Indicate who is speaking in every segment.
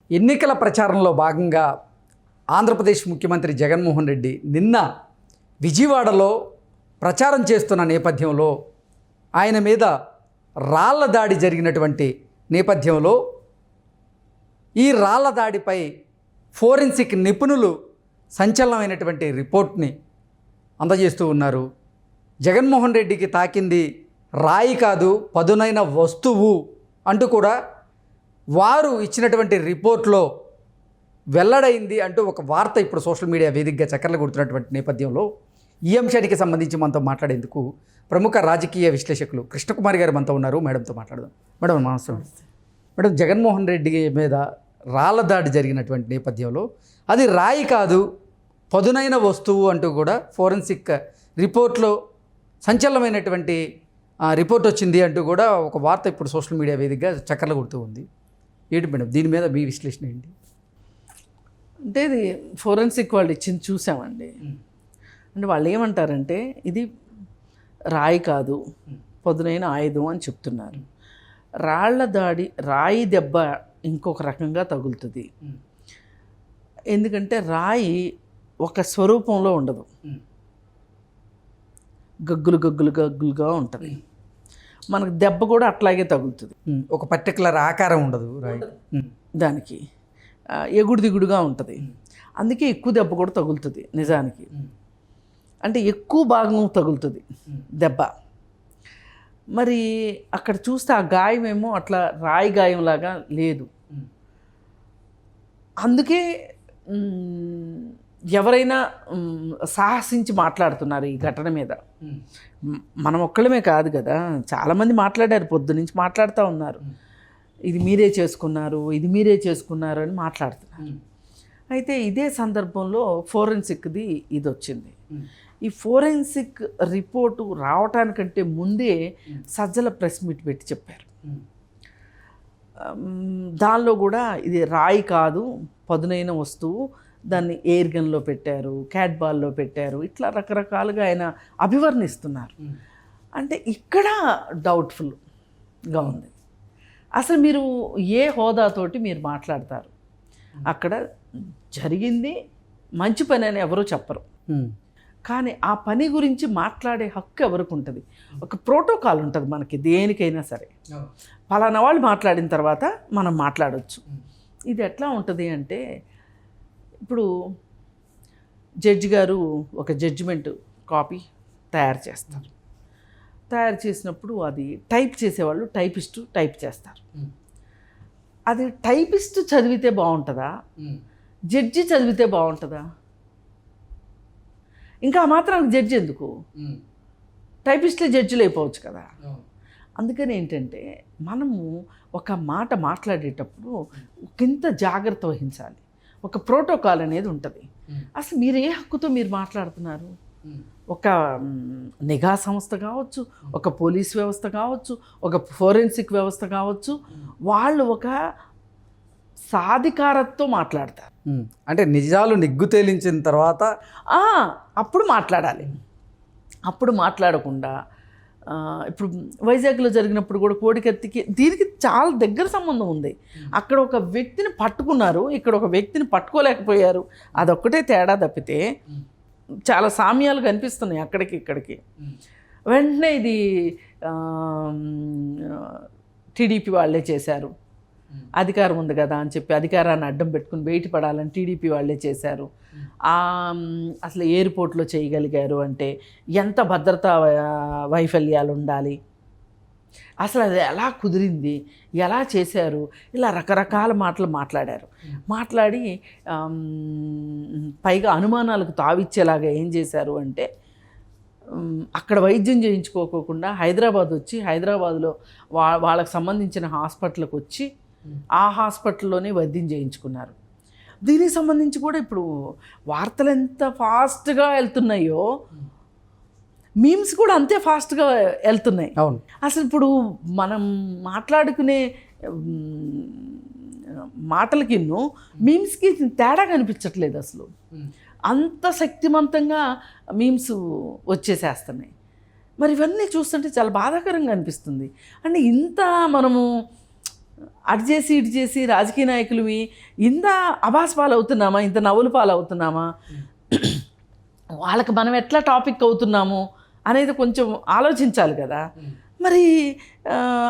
Speaker 1: ఎన్నికల ప్రచారంలో భాగంగా ఆంధ్రప్రదేశ్ ముఖ్యమంత్రి జగన్మోహన్ రెడ్డి నిన్న విజయవాడలో ప్రచారం చేస్తున్న నేపథ్యంలో ఆయన మీద రాళ్ల దాడి జరిగినటువంటి నేపథ్యంలో ఈ రాళ్ల దాడిపై ఫోరెన్సిక్ నిపుణులు సంచలనమైనటువంటి రిపోర్ట్ని అందజేస్తూ ఉన్నారు. జగన్మోహన్ రెడ్డికి తాకింది రాయి కాదు పదునైన వస్తువు అంటూ కూడా వారు ఇచ్చినటువంటి రిపోర్ట్లో వెల్లడైంది అంటూ ఒక వార్త ఇప్పుడు సోషల్ మీడియా వేదికగా చక్కర్లు కొడుతున్నటువంటి నేపథ్యంలో ఈ అంశానికి సంబంధించి మనతో మాట్లాడేందుకు ప్రముఖ రాజకీయ విశ్లేషకులు కృష్ణకుమారి గారు మనతో ఉన్నారు. మేడంతో మాట్లాడదాం. మేడం నమస్కారం. మేడం, జగన్మోహన్ రెడ్డి మీద రాళ్ల దాడి జరిగినటువంటి నేపథ్యంలో అది రాయి కాదు పదునైన వస్తువు అంటూ కూడా ఫోరెన్సిక్ రిపోర్ట్లో సంచలనమైనటువంటి రిపోర్ట్ వచ్చింది అంటూ కూడా ఒక వార్త ఇప్పుడు సోషల్ మీడియా వేదికగా చక్కర్లు కొడుతూ ఉంది. ఏంటి మేడం, దీని మీద మీ విశ్లేషణ ఏంటి?
Speaker 2: అంటే ఇది ఫోరెన్సిక్ వాళ్ళు ఇచ్చింది చూసామండి. అంటే వాళ్ళు ఏమంటారంటే ఇది రాయి కాదు పదునైన ఆయుధం అని చెప్తున్నారు. రాళ్ల దాడి రాయి దెబ్బ ఇంకొక రకంగా తగులుతుంది. ఎందుకంటే రాయి ఒక స్వరూపంలో ఉండదు, గగ్గులు గగ్గులు గగ్గులుగా ఉంటుంది. మనకు దెబ్బ కూడా అట్లాగే తగులుతుంది,
Speaker 1: ఒక పర్టికులర్ ఆకారం ఉండదు రాయి,
Speaker 2: దానికి ఎగుడు దిగుడుగా ఉంటుంది. అందుకే ఎక్కువ దెబ్బ కూడా తగులుతుంది. నిజానికి అంటే ఎక్కువ భాగం తగులుతుంది దెబ్బ. మరి అక్కడ చూస్తే ఆ గాయమేమో అట్లా రాయి గాయంలాగా లేదు. అందుకే ఎవరైనా సాహసించి మాట్లాడుతున్నారు ఈ ఘటన మీద. మనం ఒక్కళ్ళమే కాదు కదా, చాలామంది మాట్లాడారు, పొద్దునుంచి మాట్లాడుతూ ఉన్నారు. ఇది మీరే చేసుకున్నారు, ఇది మీరే చేసుకున్నారు అని మాట్లాడుతున్నారు. అయితే ఇదే సందర్భంలో ఫోరెన్సిక్ది ఇది వచ్చింది. ఈ ఫోరెన్సిక్ రిపోర్టు రావటానికంటే ముందే సజ్జల ప్రెస్ మీట్ పెట్టి చెప్పారు. దానిలో కూడా ఇది రాయి కాదు పదునైన వస్తువు, దాన్ని ఎయిర్ గన్లో పెట్టారు, క్యాట్ బాల్లో పెట్టారు, ఇట్లా రకరకాలుగా ఆయన అభివర్ణిస్తున్నారు. అంటే ఇక్కడ డౌట్ఫుల్గా ఉంది. అసలు మీరు ఏ హోదాతోటి మీరు మాట్లాడతారు? అక్కడ జరిగింది మంచి పని అని ఎవరూ చెప్పరు, కానీ ఆ పని గురించి మాట్లాడే హక్కు ఎవరికి ఉంటుంది? ఒక ప్రోటోకాల్ ఉంటుంది మనకి దేనికైనా సరే. పలానా వాళ్ళు మాట్లాడిన తర్వాత మనం మాట్లాడవచ్చు. ఇది ఎట్లా ఉంటుంది అంటే, ఇప్పుడు జడ్జి గారు ఒక జడ్జిమెంట్ కాపీ తయారు చేస్తారు. తయారు చేసినప్పుడు అది టైప్ చేసేవాళ్ళు టైపిస్టు టైప్ చేస్తారు. అది టైపిస్ట్ చదివితే బాగుంటుందా, జడ్జి చదివితే బాగుంటుందా? ఇంకా మాత్రం జడ్జి ఎందుకు? టైపిస్టులే జడ్జిలు అయిపోవచ్చు కదా. అందుకని ఏంటంటే మనము ఒక మాట మాట్లాడేటప్పుడు ఒకంత జాగ్రత్త వహించాలి. ఒక ప్రోటోకాల్ అనేది ఉంటుంది. అసలు మీరు ఏ హక్కుతో మీరు మాట్లాడుతున్నారు? ఒక నిఘా సంస్థ కావచ్చు, ఒక పోలీస్ వ్యవస్థ కావచ్చు, ఒక ఫోరెన్సిక్ వ్యవస్థ కావచ్చు, వాళ్ళు ఒక సాధికారతతో మాట్లాడతారు.
Speaker 1: అంటే నిజాలు నిగ్గు తేలించిన తర్వాత
Speaker 2: అప్పుడు మాట్లాడాలి. అప్పుడు మాట్లాడకుండా ఇప్పుడు వైజాగ్లో జరిగినప్పుడు కూడా కోడికత్తికి దీనికి చాలా దగ్గర సంబంధం ఉంది. అక్కడ ఒక వ్యక్తిని పట్టుకున్నారు, ఇక్కడ ఒక వ్యక్తిని పట్టుకోలేకపోయారు. అదొక్కటే తేడా తప్పితే చాలా సామ్యాలు కనిపిస్తున్నాయి అక్కడికి ఇక్కడికి. వెంటనే ఇది టీడీపీ వాళ్ళే చేశారు, అధికారం ఉంది కదా అని చెప్పి అధికారాన్ని అడ్డం పెట్టుకుని బయటపడాలని టీడీపీ వాళ్ళే చేశారు. అసలు ఎయిర్పోర్ట్లో చేయగలిగారు అంటే ఎంత భద్రతా వైఫల్యాలు ఉండాలి, అసలు అది ఎలా కుదిరింది, ఎలా చేశారు, ఇలా రకరకాల మాటలు మాట్లాడారు. మాట్లాడి పైగా అనుమానాలకు తావిచ్చేలాగా ఏం చేశారు అంటే, అక్కడ వైద్యం చేయించుకోకుండా హైదరాబాద్ వచ్చి హైదరాబాద్లో వాళ్ళకి సంబంధించిన హాస్పిటల్కి వచ్చి ఆ హాస్పిటల్లోనే వైద్యం చేయించుకున్నారు. దీనికి సంబంధించి కూడా ఇప్పుడు వార్తలు ఎంత ఫాస్ట్గా వెళ్తున్నాయో మీమ్స్ కూడా అంతే ఫాస్ట్గా వెళ్తున్నాయి.
Speaker 1: అవును.
Speaker 2: అసలు ఇప్పుడు మనం మాట్లాడుకునే మాటలకి మీమ్స్కి తేడా కనిపించట్లేదు. అసలు అంత శక్తివంతంగా మీమ్స్ వచ్చేసేస్తున్నాయి. మరి ఇవన్నీ చూస్తుంటే చాలా బాధాకరంగా అనిపిస్తుంది. అంటే ఇంత మనము అటు చేసి ఇటు చేసి రాజకీయ నాయకులవి ఇంత అబాస్ పాలవుతున్నామా, ఇంత నవ్వులు పాలవుతున్నామా, వాళ్ళకి మనం ఎట్లా టాపిక్ అవుతున్నాము అనేది కొంచెం ఆలోచించాలి కదా. మరి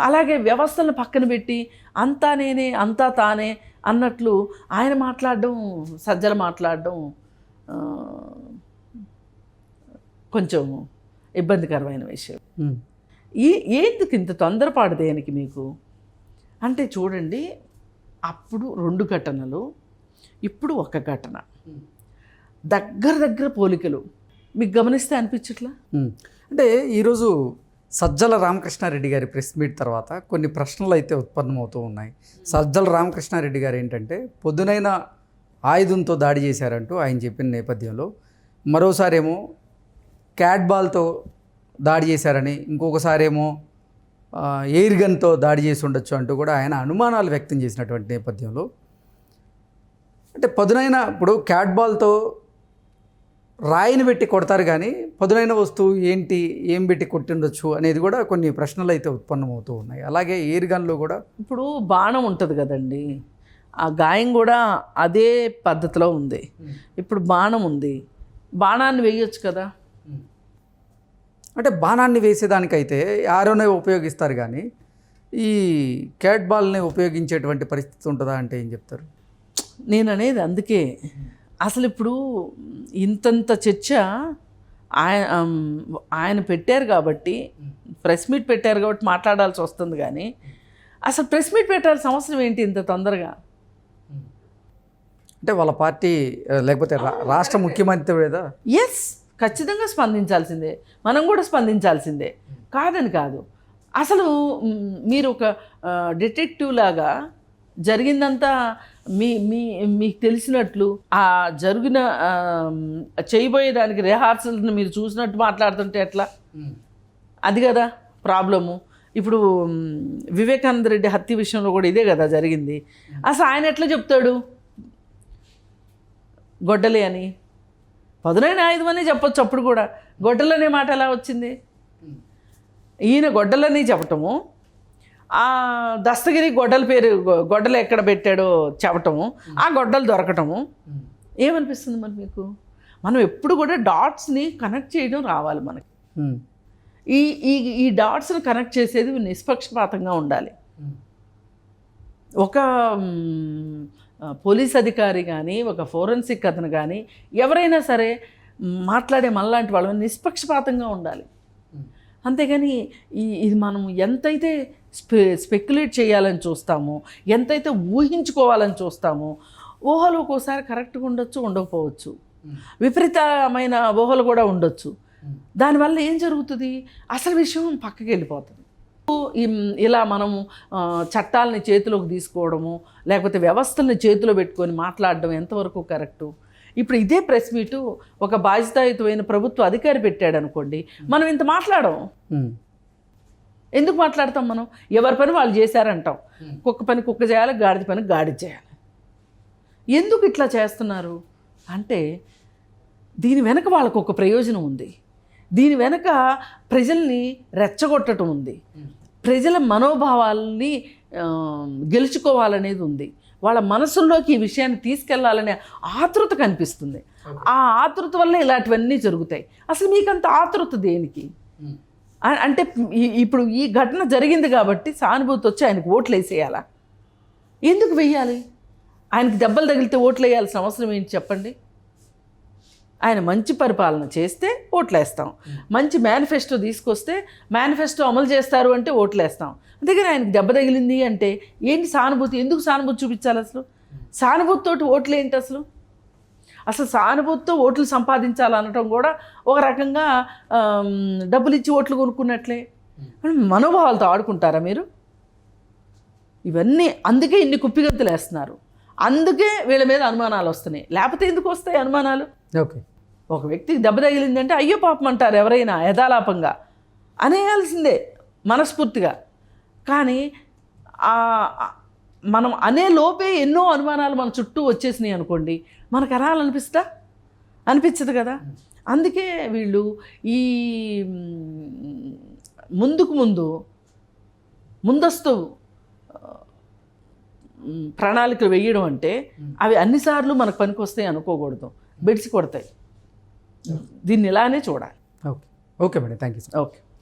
Speaker 2: అలాగే వ్యవస్థలను పక్కన పెట్టి అంతా నేనే అంతా తానే అన్నట్లు ఆయన మాట్లాడడం, సజ్జల మాట్లాడడం కొంచెం ఇబ్బందికరమైన విషయం. ఎందుకు ఇంత తొందరపాటు దేనికి మీకు అంటే చూడండి, అప్పుడు 2 ఘటనలు, ఇప్పుడు ఒక ఘటన, దగ్గర పోలికలు మీకు గమనిస్తే అనిపించట్లా?
Speaker 1: అంటే ఈరోజు సజ్జల రామకృష్ణారెడ్డి గారి ప్రెస్ మీట్ తర్వాత కొన్ని ప్రశ్నలు అయితే ఉత్పన్నమవుతూ ఉన్నాయి. సజ్జల రామకృష్ణారెడ్డి గారు ఏంటంటే పొద్దునైన ఆయుధంతో దాడి చేశారంటూ ఆయన చెప్పిన నేపథ్యంలో, మరోసారి ఏమో క్యాట్ బాల్తో దాడి చేశారని, ఇంకొకసారి ఏమో ఎయిర్ గన్తో దాడి చేసి ఉండొచ్చు అంటూ కూడా ఆయన అనుమానాలు వ్యక్తం చేసినటువంటి నేపథ్యంలో, అంటే పదునైన ఇప్పుడు క్యాట్ బాల్తో రాయిని పెట్టి కొడతారు కానీ పదునైన వస్తువు ఏంటి, ఏం పెట్టి కొట్టిండొచ్చు అనేది కూడా కొన్ని ప్రశ్నలు అయితే ఉత్పన్నమవుతూ ఉన్నాయి. అలాగే ఎయిర్ గన్లో కూడా
Speaker 2: ఇప్పుడు బాణం ఉంటుంది కదండి, ఆ గాయం కూడా అదే పద్ధతిలో ఉంది. ఇప్పుడు బాణం ఉంది, బాణాన్ని వేయొచ్చు కదా.
Speaker 1: అంటే బాణాన్ని వేసేదానికైతే ఆరోనే ఉపయోగిస్తారు కానీ ఈ క్యాట్ బాల్ని ఉపయోగించేటువంటి పరిస్థితి ఉంటుందా అంటే ఏం చెప్తారు?
Speaker 2: నేను అనేది అందుకే అసలు ఇప్పుడు ఇంతంత చర్చ ఆయన పెట్టారు కాబట్టి, ప్రెస్ మీట్ పెట్టారు కాబట్టి మాట్లాడాల్సి వస్తుంది. కానీ అసలు ప్రెస్ మీట్ పెట్టాల్సిన అవసరం ఏంటి ఇంత తొందరగా?
Speaker 1: అంటే వాళ్ళ పార్టీ లేకపోతే రాష్ట్ర ముఖ్యమంత్రి మీద
Speaker 2: ఎస్, ఖచ్చితంగా స్పందించాల్సిందే, మనం కూడా స్పందించాల్సిందే, కాదని కాదు. అసలు మీరు ఒక డిటెక్టివ్ లాగా జరిగిందంతా మీకు తెలిసినట్లు, ఆ జరిగిన చేయబోయేదానికి రిహార్సల్ని మీరు చూసినట్టు మాట్లాడుతుంటే ఎట్లా? అది కదా ప్రాబ్లము. ఇప్పుడు వివేకానంద రెడ్డి హత్య విషయంలో కూడా ఇదే కదా జరిగింది. అసలు ఆయన ఎట్లా చెప్తాడు గొడ్డలి అని? పదునైన ఆయుధం అని చెప్పొచ్చు. అప్పుడు కూడా గొడ్డలనే మాట ఎలా వచ్చింది? ఈయన గొడ్డలని చెప్పటము, ఆ దస్తగిరి గొడ్డలు ఎక్కడ పెట్టాడో చెప్పటము, ఆ గొడ్డలు దొరకటము. ఏమనిపిస్తుంది మరి మీకు? మనం ఎప్పుడు కూడా డాట్స్ని కనెక్ట్ చేయడం రావాలి మనకి. ఈ డాట్స్ని కనెక్ట్ చేసేది నిష్పక్షపాతంగా ఉండాలి. ఒక పోలీస్ అధికారి కానీ, ఒక ఫోరెన్సిక్ అతను కానీ, ఎవరైనా సరే మాట్లాడే మనలాంటి వాళ్ళు నిష్పక్షపాతంగా ఉండాలి. అంతేగాని ఇది మనం ఎంతైతే స్పెక్యులేట్ చేయాలని చూస్తామో, ఎంతైతే ఊహించుకోవాలని చూస్తామో, ఊహలు ఒక్కోసారి కరెక్ట్గా ఉండొచ్చు, ఉండకపోవచ్చు, విపరీతమైన ఊహలు కూడా ఉండొచ్చు. దానివల్ల ఏం జరుగుతుంది? అసలు విషయం పక్కకి వెళ్ళిపోతుంది. ఇలా మనము చట్టాలని చేతిలోకి తీసుకోవడము, లేకపోతే వ్యవస్థల్ని చేతిలో పెట్టుకొని మాట్లాడడం ఎంతవరకు కరెక్టు? ఇప్పుడు ఇదే ప్రెస్ మీటు ఒక బాధ్యతాయుతమైన ప్రభుత్వ అధికారి పెట్టాడు అనుకోండి, మనం ఇంత మాట్లాడం. ఎందుకు మాట్లాడతాం? మనం ఎవరి పని వాళ్ళు చేశారంటాం. కుక్క పని కుక్క చేయాలి, గాడిద పని గాడిద చేయాలి. ఎందుకు ఇట్లా చేస్తున్నారు అంటే దీని వెనక వాళ్ళకు ఒక ప్రయోజనం ఉంది. దీని వెనక ప్రజల్ని రెచ్చగొట్టడం ఉంది, ప్రజల మనోభావాల్ని గెలుచుకోవాలనేది ఉంది, వాళ్ళ మనసుల్లోకి ఈ విషయాన్ని తీసుకెళ్లాలనే ఆతృత కనిపిస్తుంది. ఆ ఆతృత వల్ల ఇలాంటివన్నీ జరుగుతాయి. అసలు మీకంత ఆతృత దేనికి? అంటే ఇప్పుడు ఈ ఘటన జరిగింది కాబట్టి సానుభూతి వచ్చి ఆయనకు ఓట్లు వేసేయాలా? ఎందుకు వేయాలి? ఆయనకి దెబ్బలు తగిలితే ఓట్లు వేయాల్సిన అవసరం ఏంటి చెప్పండి? ఆయన మంచి పరిపాలన చేస్తే ఓట్లేస్తాం, మంచి మేనిఫెస్టో తీసుకొస్తే మేనిఫెస్టో అమలు చేస్తారు అంటే ఓట్లేస్తాం. అందుకని ఆయనకు దెబ్బ తగిలింది అంటే ఏంటి సానుభూతి? ఎందుకు సానుభూతి చూపించాలి? అసలు సానుభూతితోటి ఓట్లు ఏంటి? అసలు సానుభూతితో ఓట్లు సంపాదించాలనటం కూడా ఒక రకంగా డబ్బులు ఇచ్చి ఓట్లు కొనుక్కున్నట్లే. మనోభావాలతో ఆడుకుంటారా మీరు? ఇవన్నీ అందుకే ఇన్ని కుప్పిగంతులు వేస్తున్నారు, అందుకే వీళ్ళ మీద అనుమానాలు వస్తున్నాయి. లేకపోతే ఎందుకు వస్తాయి అనుమానాలు?
Speaker 1: ఓకే,
Speaker 2: ఒక వ్యక్తికి దెబ్బ తగిలిందంటే అయ్యో పాపం అంటారు ఎవరైనా, యథాలాపంగా అనేయాల్సిందే మనస్ఫూర్తిగా. కానీ మనం అనే లోపే ఎన్నో అనుమానాలు మన చుట్టూ వచ్చేసినాయి అనుకోండి, మనకు అనిపించదు కదా. అందుకే వీళ్ళు ఈ ముందస్తు ప్రణాళికలు వేయడం అంటే అవి అన్నిసార్లు మనకు పనికొస్తాయి అనుకోకూడదు, బెడిసి కొడతాయి. దీన్ని ఇలానే చూడాలి.
Speaker 1: Okay okay madam, thank you.
Speaker 2: Okay.